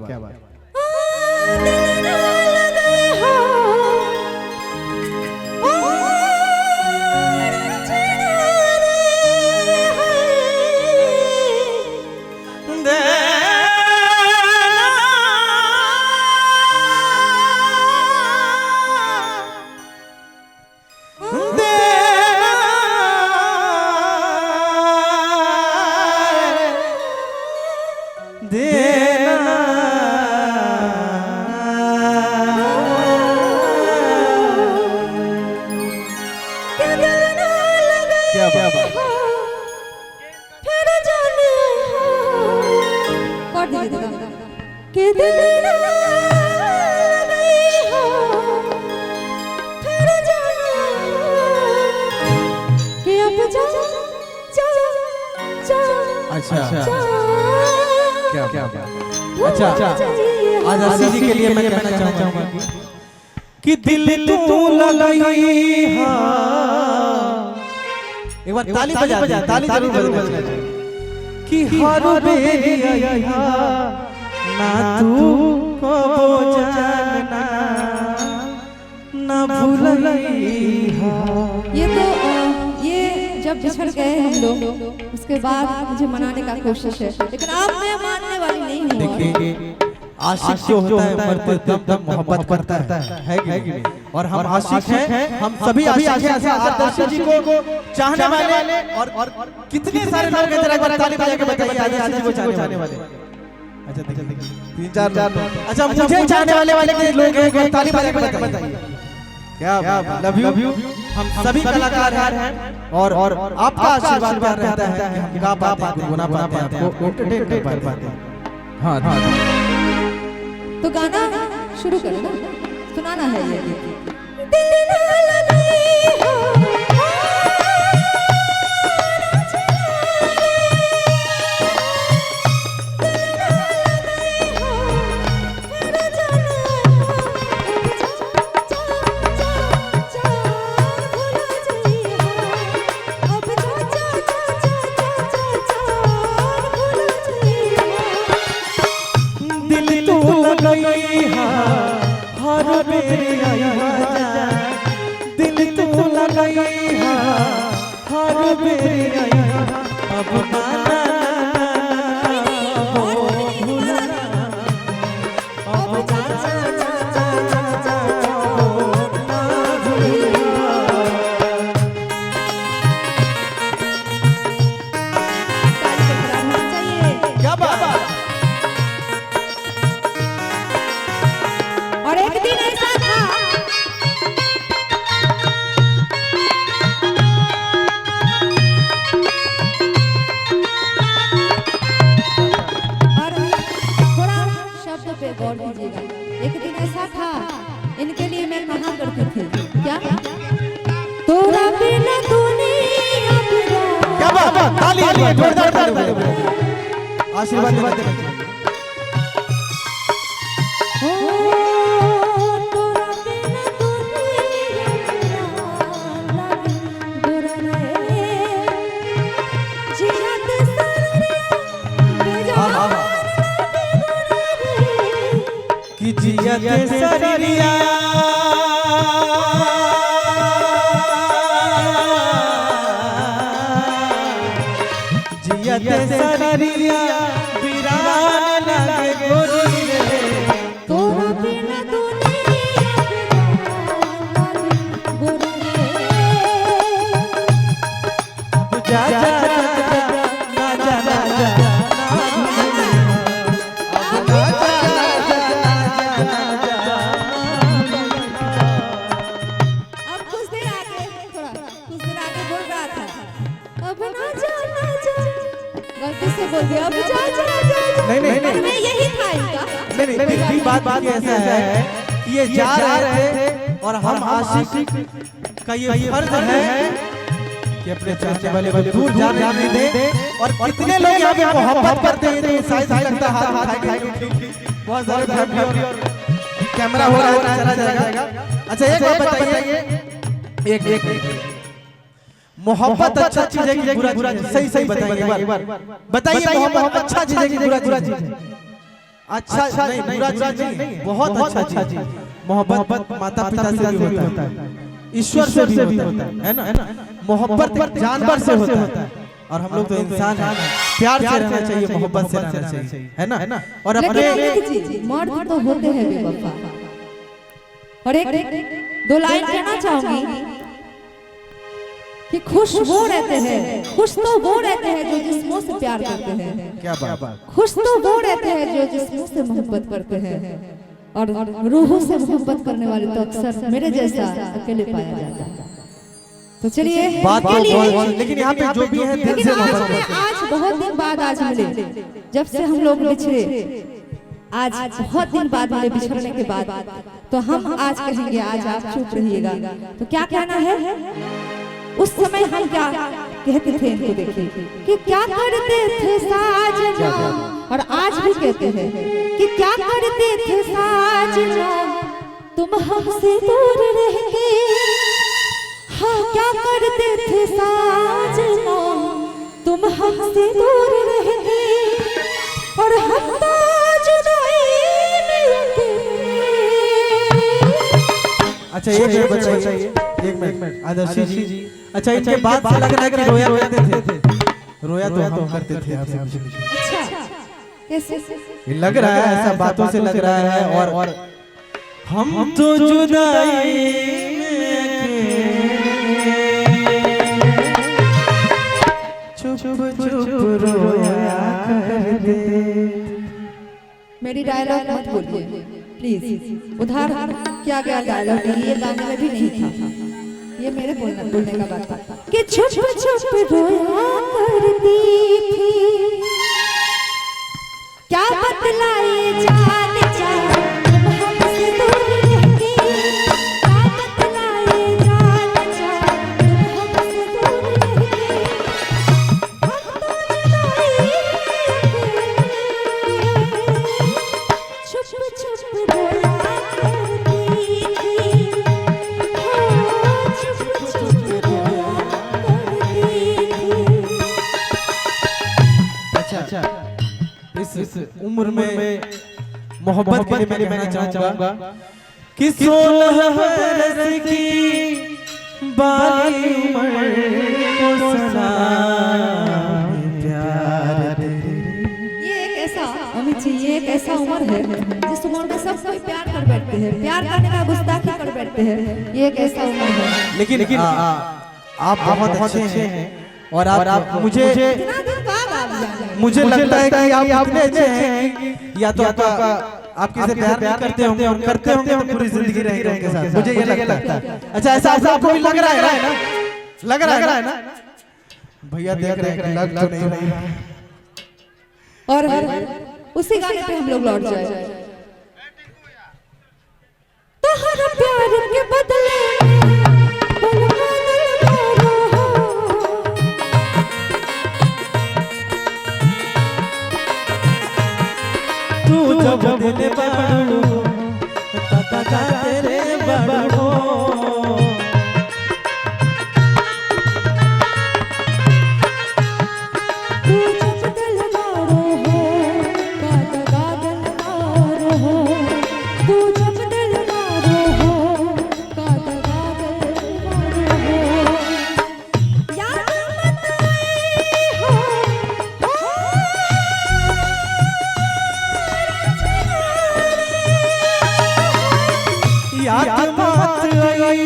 क्या बात। अच्छा आज अस्सी जी के लिए मैं कहना चाहूंगा कि दिल तू लगाई एक बार ताली बजा ताली जरूर बजा कि हर बेरिया ना तू को जानना ना भूलई। ये जब बिछड़ गए हम लोग उसके बाद मुझे मनाने का कोशिश है, लेकिन अब मैं मानने वाली नहीं हूँ। देखिए आशिक जो होता है मरते दम दम मोहब्बत करता है कि नहीं? और हम आशिक हैं, हम सभी आशिक हैं। आदर्श जी को चाहने वाले और कितने सारे लोग हैं, जरा एक बार ताली बजा के बताइए आदर्श जी को चाहने वाले। अच्छा देखिए 3-4 अच्छा मुझे चाहने वाले कितने लोग हैं, ताली बजा के बताइए। क्या लव यू। हम सभी कलाकार हैं और आपका आशीर्वाद पर रहता है कि हम गा पाते हैं, गुनगुना पाते हैं, आपको एंटरटेन कर पाते हैं। हाँ तो गाना शुरू करो ना, सुनाना है ये दिल ना लगाई हो हर बेरिया दिल तू लगाई हर बेरिया अब माना एक दिन ऐसा था, इनके लिए मैं कहा करती थी क्या तोरा बिना दुनिया क्या बात। ताली जोरदार ताली आशीर्वाद कि जियत सरिया जियत सरिया वीरान लगे गोरी रे तोरा बिना दुनिया गोरी रे जा जा नहीं मैं यही था इनका। नहीं बात ऐसा है कि ये जा रहे थे और हम आशिक का ये फर्ज है कि अपने चाहने वाले को दूर जाने दे। और कितने लोग यहाँ पे मोहब्बत करते हैं, तो शायद लगता है हाथ खाएंगे बहुत ज्यादा और कैमरा हो रहा है चला जाएगा। अच्छा एक बात बताइए, एक मोहब्बत अच्छा चीज है कि बुरा चीज? सही बताइए एक बार बताइए, मोहब्बत अच्छा चीज है कि बुरा चीज है? अच्छा नहीं, बुरा चीज नहीं, बहुत अच्छा चीज। मोहब्बत माता पिता से भी होता है, ईश्वर से भी होता है ना। मोहब्बत जानवर से होता है, और हम लोग तो इंसान हैं, प्यार से रहना चाहिए, मोहब्बत से रहना चाहिए, है ना। और अपने मर्द तो होते हैं बेवफा। और एक दो लाइन कहना चाहूंगी कि खुश वो रहते हैं, खुश तो वो रहते हैं जो जिस्मों से प्यार करते हैं। क्या बात। खुश तो वो रहते हैं जो जिस्मों से मोहब्बत करते हैं, और रूहों से मोहब्बत करने वाले तो अक्सर मेरे जैसा अकेले पाया जाता है। तो चलिए बात लेकिन यहाँ पे जो भी है दिल से मोहब्बत। आज बहुत दिन बाद आज मिले, जब से हम लोग बिछड़े, आज बहुत दिन बाद मिले, बिछड़ने के बाद। तो हम आज कहेंगे, आज आप चुप रहिएगा। तो क्या कहना है, उस समय हम क्या कहते थे इनको देखिए कि क्या करते थे साजना, और आज भी कहते हैं कि क्या करते थे साजना तुम हमसे दूर रह के। हाँ, क्या करते थे साजना तुम हमसे दूर रह के, और हम तो जुदाई में अकेले। अच्छा एक बताइए, एक मिनट आदर्शी जी। अच्छा इनके बात से लग रहा है कि रोया करते थे, रोया तो हम करते थे आपसे। अच्छा कैसे लग रहा है, ऐसा बातों से लग रहा है। और हम तो जुदाई चुप चुप रोया करते। मेरी डायलॉग मत बोलिए प्लीज, उधार क्या गया डायलॉग, ये गाने में भी नहीं था, ये मेरे बोलने का बात था कि छुप छुप रोया करती थी, क्या बतलाए जान जान तुम हमसे दूर रह के। क्या बतलाए जान जान तुम हमसे दूर रह के, हम तो जुदाई में छुप छुप रोया करती थी। अच्छा इस उम्र में मोहब्बत के लिए मैं कहना चाहूंगा कि 16 बरस की बाली उम्र को सलाम प्यार तेरे। ये एक ऐसा अमित जी, ये एक ऐसा उम्र है जिस उम्र में सब कोई प्यार कर बैठते हैं, प्यार करने का गुस्ताखी कर बैठते हैं। ये एक ऐसा उम्र है। लेकिन आप बहुत अच्छे हैं, और आप मुझे लगता है कि आप इतने अच्छे हैं, या तो आपके से प्यार नहीं करते होंगे, और करते होंगे तो पूरी जिंदगी रहेंगे उनके साथ, मुझे ये लगता है। अच्छा ऐसा आपको भी लग रहा है ना, लग रहा है ना भैया, देख रहे हैं लग तो नहीं रहा। और उसी गाने पे हम लोग लौट जाए। तो हर प्यार के बदले तू जब दिल बाड़ू तका तेरे बाड़ू, तू जब दिल मारो हो कागा दिल मारो हो, तू जब दिल मारो हो कागा दिल मारो हो। याद मत आई हो याद मत आई